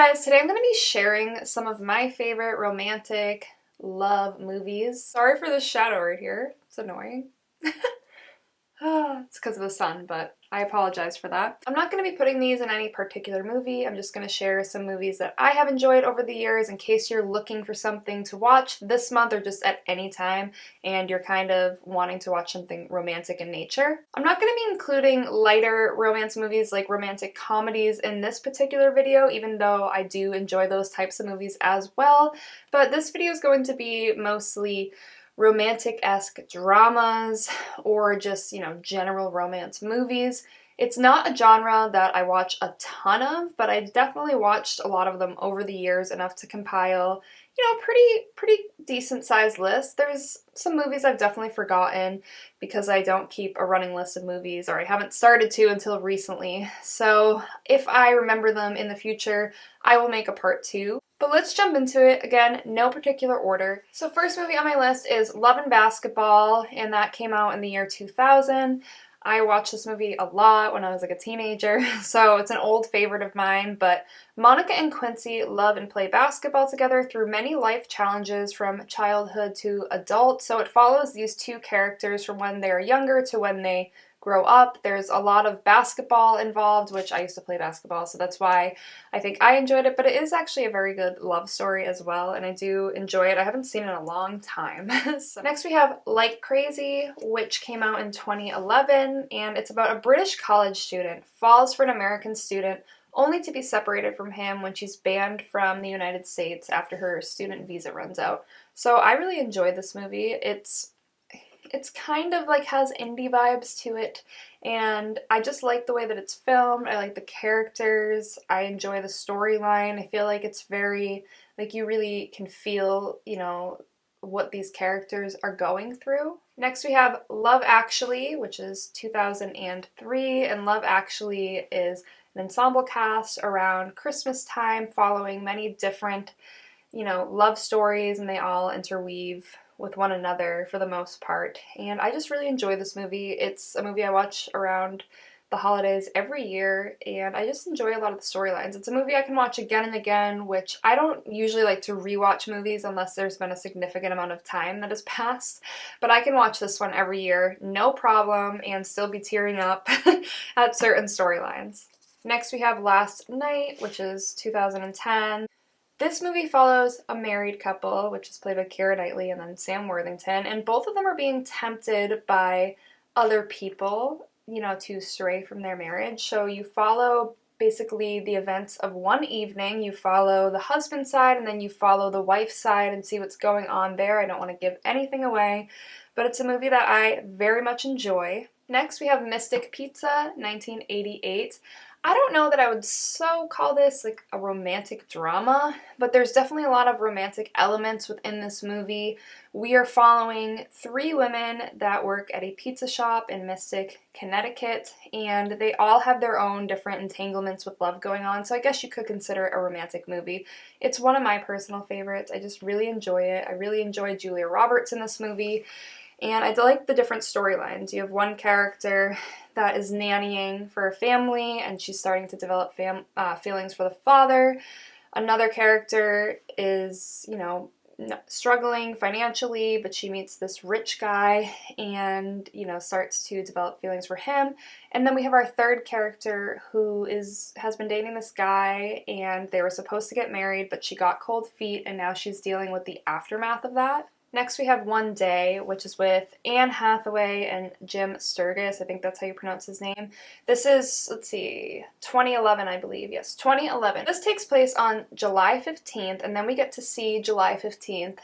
guys, today I'm going to be sharing some of my favorite romantic love movies. Sorry for this shadow right here, it's annoying. It's because of the sun, but I apologize for that. I'm not going to be putting these in any particular movie. I'm just going to share some movies that I have enjoyed over the years in case you're looking for something to watch this month or just at any time and you're kind of wanting to watch something romantic in nature. I'm not going to be including lighter romance movies like romantic comedies in this particular video, even though I do enjoy those types of movies as well, but this video is going to be mostly romantic-esque dramas or just, general romance movies. It's not a genre that I watch a ton of, but I've definitely watched a lot of them over the years, enough to compile, pretty decent sized list. There's some movies I've definitely forgotten because I don't keep a running list of movies, or I haven't started to until recently. So if I remember them in the future, I will make a part 2. But let's jump into it. Again, no particular order. So first movie on my list is Love and Basketball, and that came out in the year 2000. I watched this movie a lot when I was like a teenager, so it's an old favorite of mine, but Monica and Quincy love and play basketball together through many life challenges from childhood to adult, so it follows these two characters from when they're younger to when they grow up. There's a lot of basketball involved, which I used to play basketball, so that's why I think I enjoyed it, but it is actually a very good love story as well, and I do enjoy it. I haven't seen it in a long time. So next we have Like Crazy, which came out in 2011, and it's about a British college student falls for an American student only to be separated from him when she's banned from the United States after her student visa runs out. So I really enjoyed this movie. It's kind of like has indie vibes to it, and I just like the way that it's filmed. I like the characters. I enjoy the storyline. I feel like it's very, like, you really can feel, what these characters are going through. Next we have Love Actually, which is 2003, and Love Actually is an ensemble cast around Christmas time following many different, love stories, and they all interweave with one another for the most part, and I just really enjoy this movie. It's a movie I watch around the holidays every year, and I just enjoy a lot of the storylines. It's a movie I can watch again and again, which I don't usually like to rewatch movies unless there's been a significant amount of time that has passed, but I can watch this one every year, no problem, and still be tearing up at certain storylines. Next we have Last Night, which is 2010. This movie follows a married couple, which is played by Keira Knightley and then Sam Worthington, and both of them are being tempted by other people, to stray from their marriage. So you follow basically the events of one evening. You follow the husband's side and then you follow the wife's side and see what's going on there. I don't want to give anything away, but it's a movie that I very much enjoy. Next we have Mystic Pizza, 1988. I don't know that I would so call this like a romantic drama, but there's definitely a lot of romantic elements within this movie. We are following 3 women that work at a pizza shop in Mystic, Connecticut, and they all have their own different entanglements with love going on, so I guess you could consider it a romantic movie. It's one of my personal favorites. I just really enjoy it. I really enjoy Julia Roberts in this movie. And I like the different storylines. You have one character that is nannying for a family, and she's starting to develop feelings for the father. Another character is, struggling financially, but she meets this rich guy and, starts to develop feelings for him. And then we have our third character who has been dating this guy, and they were supposed to get married, but she got cold feet, and now she's dealing with the aftermath of that. Next we have One Day, which is with Anne Hathaway and Jim Sturgis. I think that's how you pronounce his name. This is, 2011, I believe. Yes, 2011. This takes place on July 15th, and then we get to see July 15th,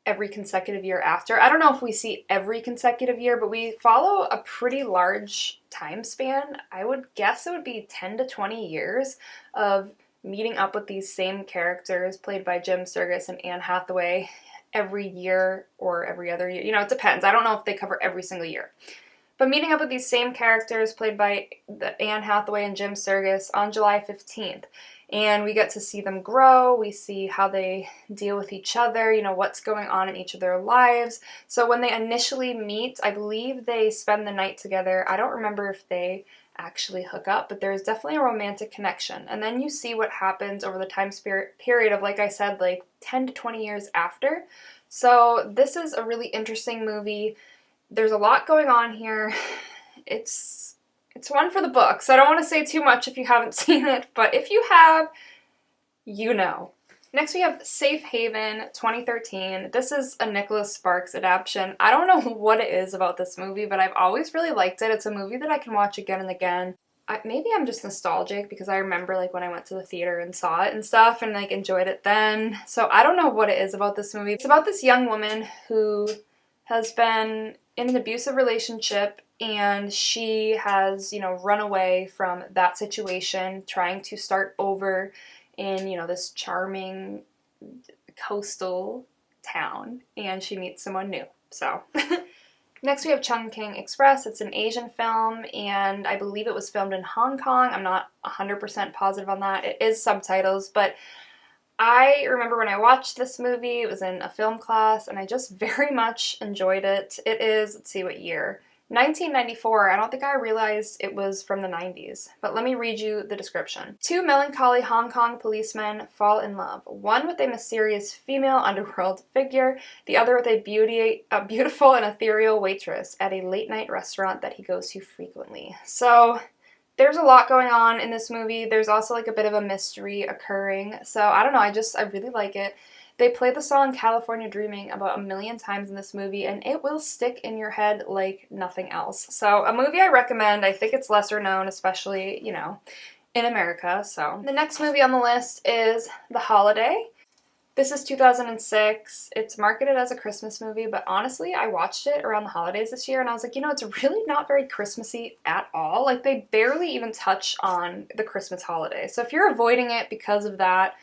every consecutive year after. I don't know if we see every consecutive year, but we follow a pretty large time span. I would guess it would be 10 to 20 years of meeting up with these same characters played by Jim Sturgis and Anne Hathaway every year or every other year. It depends. I don't know if they cover every single year. But meeting up with these same characters played by Anne Hathaway and Jim Sturgis on July 15th. and we get to see them grow. We see how they deal with each other, you know, what's going on in each of their lives. So when they initially meet, I believe they spend the night together. I don't remember if they actually hook up, but there's definitely a romantic connection. And then you see what happens over the time period of, like I said, like 10 to 20 years after. So this is a really interesting movie. There's a lot going on here. It's one for the books. I don't want to say too much if you haven't seen it, but if you have, you know. Next we have Safe Haven 2013. This is a Nicholas Sparks adaptation. I don't know what it is about this movie, but I've always really liked it. It's a movie that I can watch again and again. Maybe I'm just nostalgic because I remember like when I went to the theater and saw it and stuff and like enjoyed it then. So I don't know what it is about this movie. It's about this young woman who has been in an abusive relationship, and she has, you know, run away from that situation, trying to start over in, you know, this charming coastal town, and she meets someone new. So next we have Chung Express. It's an Asian film, and I believe it was filmed in Hong Kong. I'm not 100% positive on that. It is subtitles, but I remember when I watched this movie, it was in a film class, and I just very much enjoyed it. It is, let's see what year, 1994. I don't think I realized it was from the 90s, but let me read you the description. Two melancholy Hong Kong policemen fall in love, one with a mysterious female underworld figure, the other with a beautiful and ethereal waitress at a late-night restaurant that he goes to frequently. So there's a lot going on in this movie. There's also like a bit of a mystery occurring. So I don't know, I really like it. They play the song California Dreaming about 1 million times in this movie, and it will stick in your head like nothing else. So a movie I recommend. I think it's lesser known, especially, you know, in America. So the next movie on the list is The Holiday. This is 2006. It's marketed as a Christmas movie, but honestly, I watched it around the holidays this year, and I was like, you know, it's really not very Christmassy at all. Like, they barely even touch on the Christmas holiday. So if you're avoiding it because of that,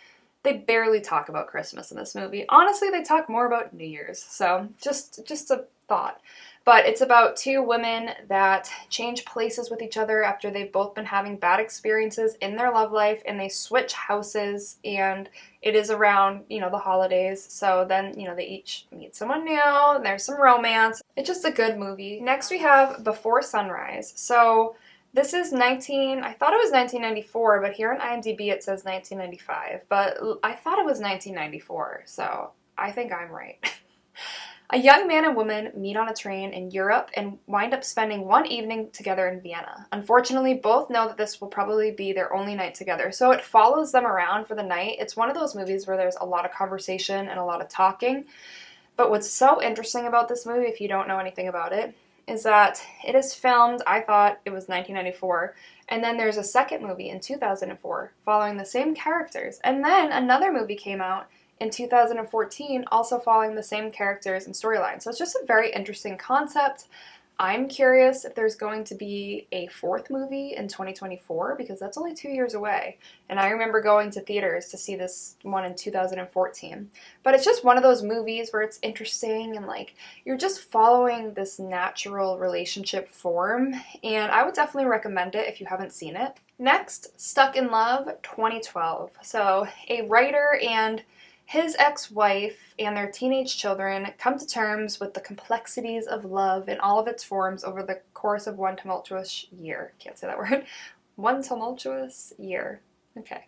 they barely talk about Christmas in this movie. Honestly, they talk more about New Year's. So just a thought. But it's about two women that change places with each other after they've both been having bad experiences in their love life, and they switch houses, and it is around, you know, the holidays. So then, you know, they each meet someone new, and there's some romance. It's just a good movie. Next we have Before Sunrise. So this is I thought it was 1994, but here on IMDb it says 1995. But I thought it was 1994, so I think I'm right. A young man and woman meet on a train in Europe and wind up spending one evening together in Vienna. Unfortunately, both know that this will probably be their only night together, so it follows them around for the night. It's one of those movies where there's a lot of conversation and a lot of talking. But what's so interesting about this movie, if you don't know anything about it, is that it is filmed, I thought it was 1994, and then there's a second movie in 2004 following the same characters, and then another movie came out in 2014, also following the same characters and storylines. So it's just a very interesting concept. I'm curious if there's going to be a fourth movie in 2024, because that's only 2 years away. And I remember going to theaters to see this one in 2014. But it's just one of those movies where it's interesting and like you're just following this natural relationship form. And I would definitely recommend it if you haven't seen it. Next, Stuck in Love 2012. So a writer and his ex-wife and their teenage children come to terms with the complexities of love in all of its forms over the course of one tumultuous year. Can't say that word. One tumultuous year. Okay.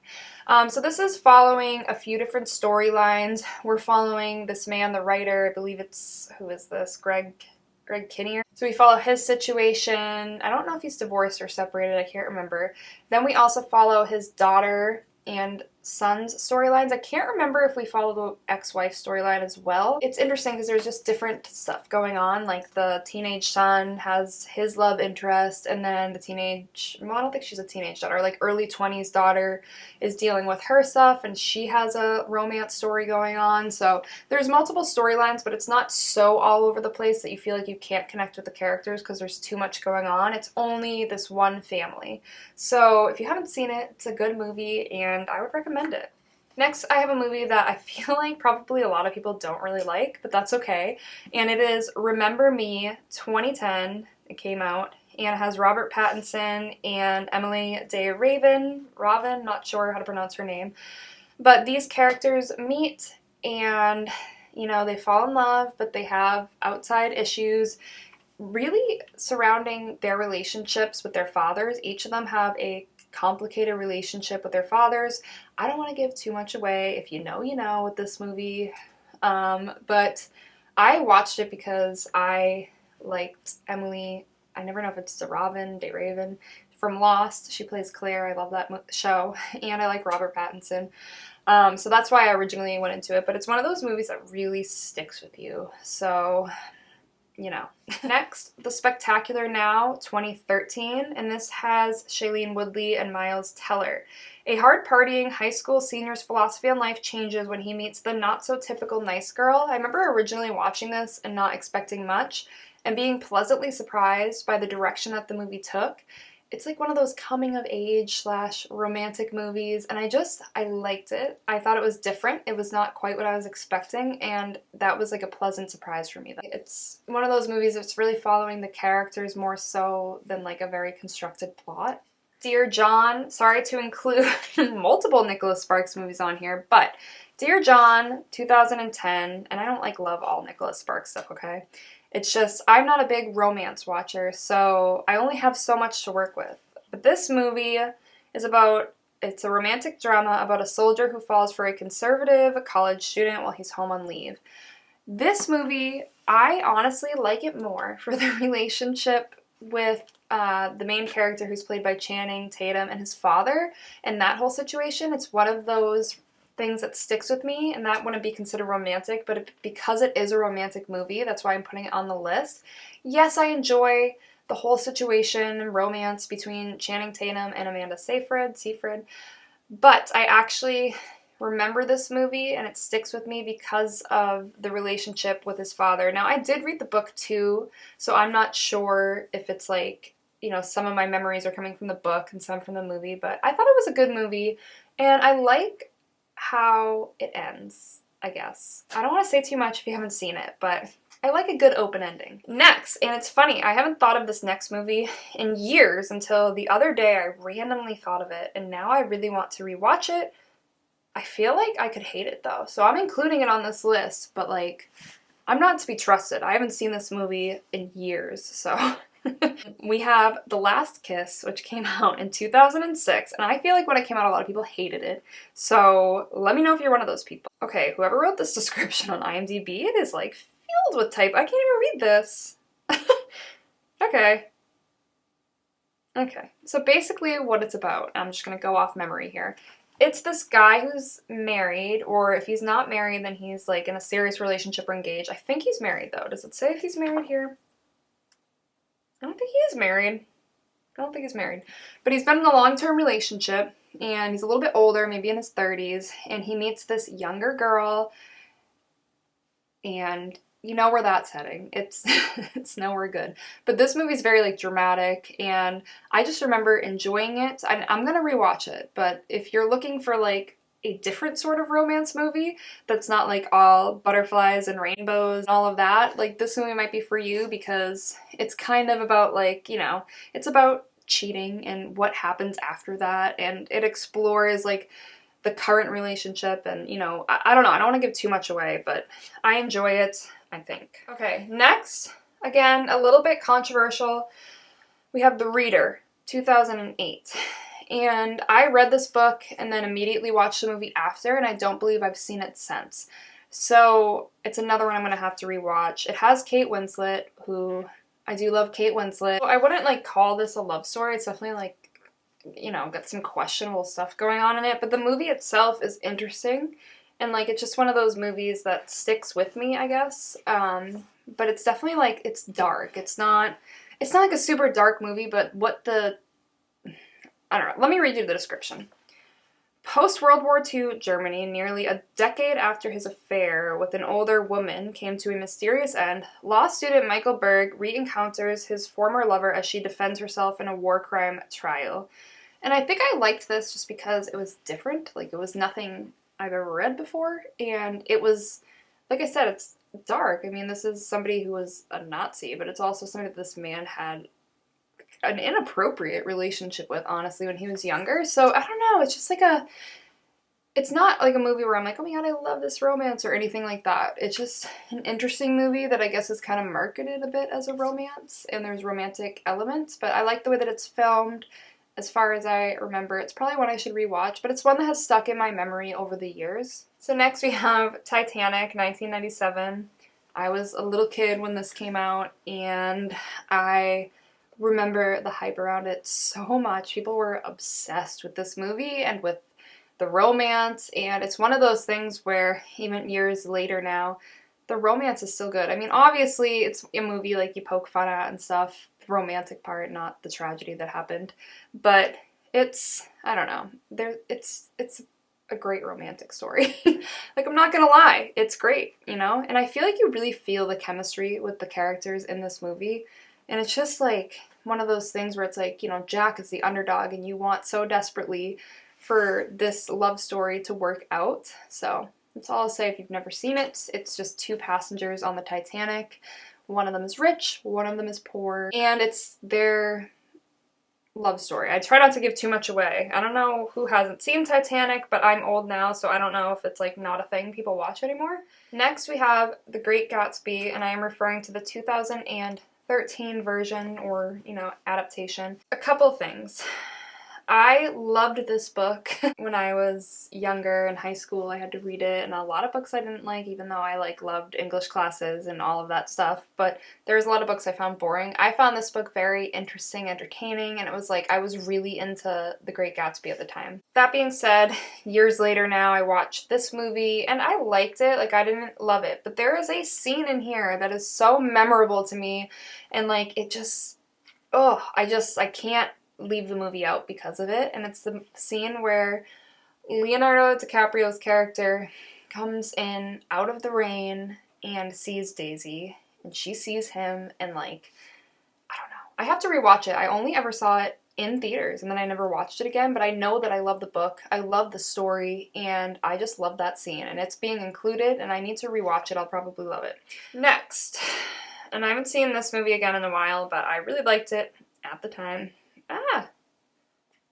So this is following a few different storylines. We're following this man, the writer. I believe who is this? Greg Kinnear. So we follow his situation. I don't know if he's divorced or separated. I can't remember. Then we also follow his daughter and son's storylines. I can't remember if we follow the ex-wife storyline as well. It's interesting because there's just different stuff going on. Like the teenage son has his love interest, and then the well, I don't think she's a teenage daughter, like early 20s daughter is dealing with her stuff, and she has a romance story going on. So there's multiple storylines, but it's not so all over the place that you feel like you can't connect with the characters because there's too much going on. It's only this one family. So if you haven't seen it, it's a good movie, and I would recommend it. Next, I have a movie that I feel like probably a lot of people don't really like, but that's okay. And it is Remember Me 2010. It came out, and it has Robert Pattinson and Emily de Raven, not sure how to pronounce her name. But these characters meet and, you know, they fall in love, but they have outside issues really surrounding their relationships with their fathers. Each of them have a complicated relationship with their fathers. I don't want to give too much away. If you know, you know with this movie. But I watched it because I liked Emily, I never know if it's DeRaven, from Lost. She plays Claire. I love that show. And I like Robert Pattinson. So that's why I originally went into it. But it's one of those movies that really sticks with you. So, you know. Next, The Spectacular Now, 2013, and this has Shailene Woodley and Miles Teller. A hard-partying high school senior's philosophy on life changes when he meets the not-so-typical nice girl. I remember originally watching this and not expecting much, and being pleasantly surprised by the direction that the movie took. It's like one of those coming-of-age / romantic movies, and I liked it. I thought it was different. It was not quite what I was expecting, and that was like a pleasant surprise for me. It's one of those movies that's really following the characters more so than like a very constructed plot. Dear John, sorry to include multiple Nicholas Sparks movies on here, but Dear John, 2010, and I don't like love all Nicholas Sparks stuff, okay? It's just, I'm not a big romance watcher, so I only have so much to work with. But this movie is it's a romantic drama about a soldier who falls for a conservative college student while he's home on leave. This movie, I honestly like it more for the relationship with the main character who's played by Channing Tatum and his father, and that whole situation. It's one of those things that sticks with me, and that wouldn't be considered romantic, but because it is a romantic movie, that's why I'm putting it on the list. Yes, I enjoy the whole situation and romance between Channing Tatum and Amanda Seyfried, but I actually remember this movie and it sticks with me because of the relationship with his father. Now, I did read the book too, so I'm not sure if it's like, you know, some of my memories are coming from the book and some from the movie, but I thought it was a good movie, and I like how it ends, I guess. I don't want to say too much if you haven't seen it, but I like a good open ending. Next, and it's funny, I haven't thought of this next movie in years until the other day I randomly thought of it, and now I really want to rewatch it. I feel like I could hate it though, so I'm including it on this list, but like, I'm not to be trusted. I haven't seen this movie in years, so... We have The Last Kiss, which came out in 2006, and I feel like when it came out, a lot of people hated it, so let me know if you're one of those people. Okay, whoever wrote this description on IMDb, it is like filled with type. I can't even read this. Okay, so basically what it's about, I'm just gonna go off memory here. It's this guy who's married, or if he's not married, then he's like in a serious relationship or engaged. I think he's married though. Does it say if he's married here? I don't think he is married. I don't think he's married. But he's been in a long-term relationship, and he's a little bit older, maybe in his 30s, and he meets this younger girl, and you know where that's heading. It's it's nowhere good. But this movie's very like dramatic, and I just remember enjoying it. I'm gonna rewatch it, but if you're looking for like a different sort of romance movie that's not like all butterflies and rainbows and all of that, like this movie might be for you because it's kind of about like, you know, it's about cheating and what happens after that, and it explores like the current relationship, and you know, I don't know, I don't want to give too much away, but I enjoy it, I think. Okay, next, again, a little bit controversial, we have The Reader, 2008. And I read this book and then immediately watched the movie after, and I don't believe I've seen it since. So it's another one I'm going to have to rewatch. It has Kate Winslet, who I do love Kate Winslet. I wouldn't like call this a love story. It's definitely like, you know, got some questionable stuff going on in it, but the movie itself is interesting, and like it's just one of those movies that sticks with me, I guess. But it's definitely like, it's dark. It's not like a super dark movie, but I don't know. Let me read you the description. Post-World War II Germany, nearly a decade after his affair with an older woman came to a mysterious end, law student Michael Berg re-encounters his former lover as she defends herself in a war crime trial. And I think I liked this just because it was different. Like, it was nothing I've ever read before, and it was, like I said, it's dark. I mean, this is somebody who was a Nazi, but it's also somebody that this man had an inappropriate relationship with, honestly, when he was younger. So I don't know, it's just like it's not like a movie where I'm like, oh my god, I love this romance or anything like that. It's just an interesting movie that I guess is kind of marketed a bit as a romance, and there's romantic elements, but I like the way that it's filmed. As far as I remember, it's probably one I should rewatch, but it's one that has stuck in my memory over the years. So next we have Titanic, 1997. I was a little kid when this came out, and I remember the hype around it so much. People were obsessed with this movie and with the romance, and it's one of those things where even years later now, the romance is still good. I mean, obviously, it's a movie like you poke fun at and stuff, the romantic part, not the tragedy that happened, but it's, I don't know, it's a great romantic story. Like, I'm not gonna lie, it's great, you know? And I feel like you really feel the chemistry with the characters in this movie, and it's just like one of those things where it's like, you know, Jack is the underdog, and you want so desperately for this love story to work out. So that's all I'll say if you've never seen it. It's just two passengers on the Titanic. One of them is rich, one of them is poor, and it's their love story. I try not to give too much away. I don't know who hasn't seen Titanic, but I'm old now, so I don't know if it's like not a thing people watch anymore. Next we have The Great Gatsby, and I am referring to the 2013 version, or, you know, adaptation. A couple things. I loved this book when I was younger in high school. I had to read it, and a lot of books I didn't like, even though I loved English classes and all of that stuff. But there's a lot of books I found boring. I found this book very interesting, entertaining, and it was like I was really into The Great Gatsby at the time. That being said, years later now, I watched this movie, and I liked it. Like, I didn't love it, but there is a scene in here that is so memorable to me, and like it just, I can't leave the movie out because of it. And it's the scene where Leonardo DiCaprio's character comes in out of the rain and sees Daisy, and she sees him, and like, I don't know. I have to rewatch it. I only ever saw it in theaters, and then I never watched it again, but I know that I love the book, I love the story, and I just love that scene, and it's being included, and I need to rewatch it. I'll probably love it. Next, and I haven't seen this movie again in a while, but I really liked it at the time.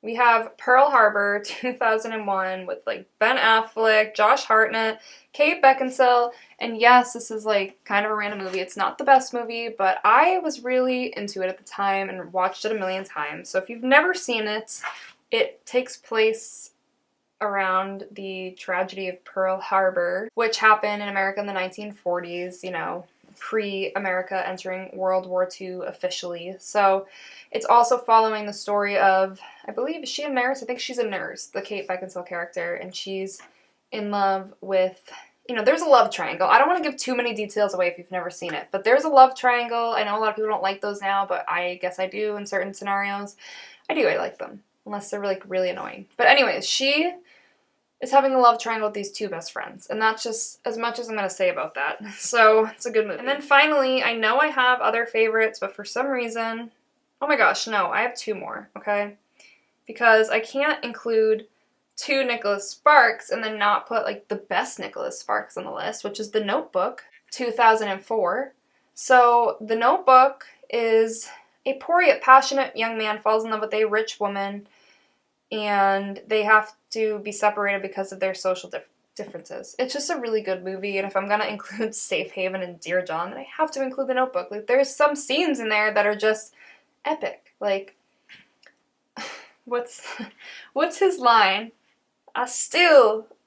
We have Pearl Harbor 2001 with like Ben Affleck, Josh Hartnett, Kate Beckinsale, and yes, this is like kind of a random movie. It's not the best movie, but I was really into it at the time and watched it a million times. So if you've never seen it, it takes place around the tragedy of Pearl Harbor, which happened in America in the 1940s, you know, pre-America entering World War II officially. So it's also following the story of, I believe, is she a nurse? I think she's a nurse, the Kate Beckinsale character, and she's in love with, you know, there's a love triangle. I don't want to give too many details away if you've never seen it, but there's a love triangle. I know a lot of people don't like those now, but I guess I do in certain scenarios. I like them, unless they're like really annoying. But anyways, she is having a love triangle with these two best friends, and that's just as much as I'm going to say about that. So it's a good movie. And then finally, I know I have other favorites, but for some reason, oh my gosh, no, I have two more, okay? Because I can't include two Nicholas Sparks and then not put like the best Nicholas Sparks on the list, which is The Notebook, 2004. So The Notebook is a poor yet passionate young man falls in love with a rich woman, and they have to be separated because of their social differences. It's just a really good movie, and if I'm gonna include Safe Haven and Dear John, then I have to include The Notebook. Like, there's some scenes in there that are just epic. Like, what's his line?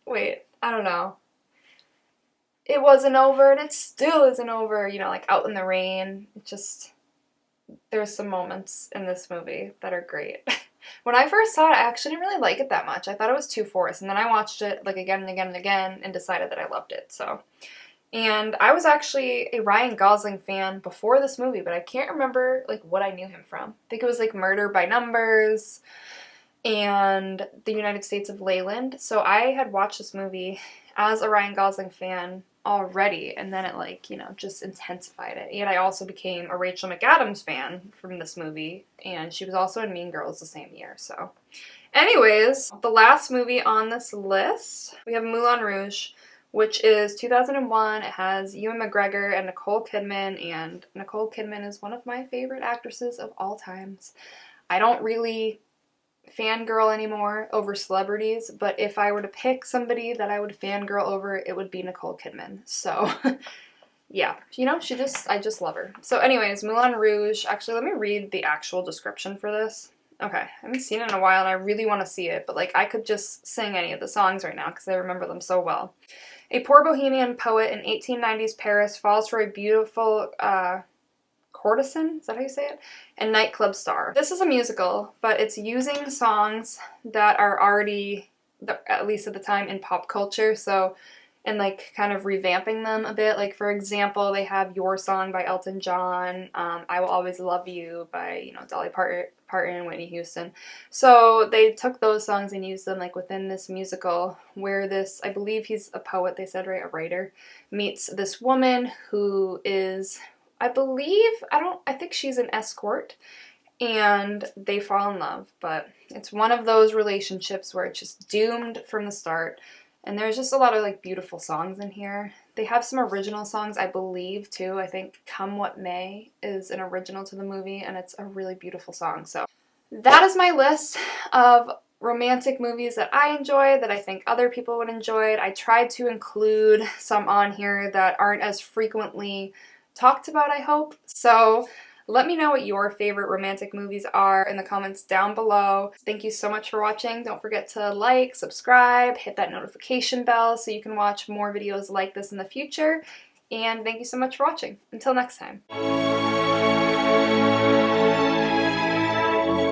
Wait, I don't know. It wasn't over, and it still isn't over. You know, like Out in the Rain. It just, there's some moments in this movie that are great. When I first saw it, I actually didn't really like it that much. I thought it was too forced, and then I watched it like again and again and again and decided that I loved it. So, and I was actually a Ryan Gosling fan before this movie, but I can't remember like what I knew him from. I think it was like Murder by Numbers and The United States of Leyland. So I had watched this movie as a Ryan Gosling fan already, and then it like, you know, just intensified it. And I also became a Rachel McAdams fan from this movie, and she was also in Mean Girls the same year. So anyways, the last movie on this list, we have Moulin Rouge, which is 2001. It has Ewan McGregor and Nicole Kidman, and Nicole Kidman is one of my favorite actresses of all times. I don't really fangirl anymore over celebrities, but if I were to pick somebody that I would fangirl over, it would be Nicole Kidman. So yeah, you know, I just love her. So anyways, Moulin Rouge. Actually, let me read the actual description for this. Okay, I haven't seen it in a while and I really want to see it, but like I could just sing any of the songs right now because I remember them so well. A poor bohemian poet in 1890s Paris falls for a beautiful courtesan, is that how you say it? And nightclub star. This is a musical, but it's using songs that are already, at least at the time, in pop culture, so, and like kind of revamping them a bit. Like for example, they have Your Song by Elton John, I Will Always Love You by, you know, Dolly Parton and Whitney Houston. So they took those songs and used them like within this musical where this, I believe he's a poet, they said, right, a writer, meets this woman who is, I think she's an escort, and they fall in love, but it's one of those relationships where it's just doomed from the start. And there's just a lot of like beautiful songs in here. They have some original songs, I believe, too. I think Come What May is an original to the movie, and it's a really beautiful song. So that is my list of romantic movies that I enjoy, that I think other people would enjoy. I tried to include some on here that aren't as frequently talked about, I hope. So let me know what your favorite romantic movies are in the comments down below. Thank you so much for watching. Don't forget to like, subscribe, hit that notification bell so you can watch more videos like this in the future. And thank you so much for watching. Until next time.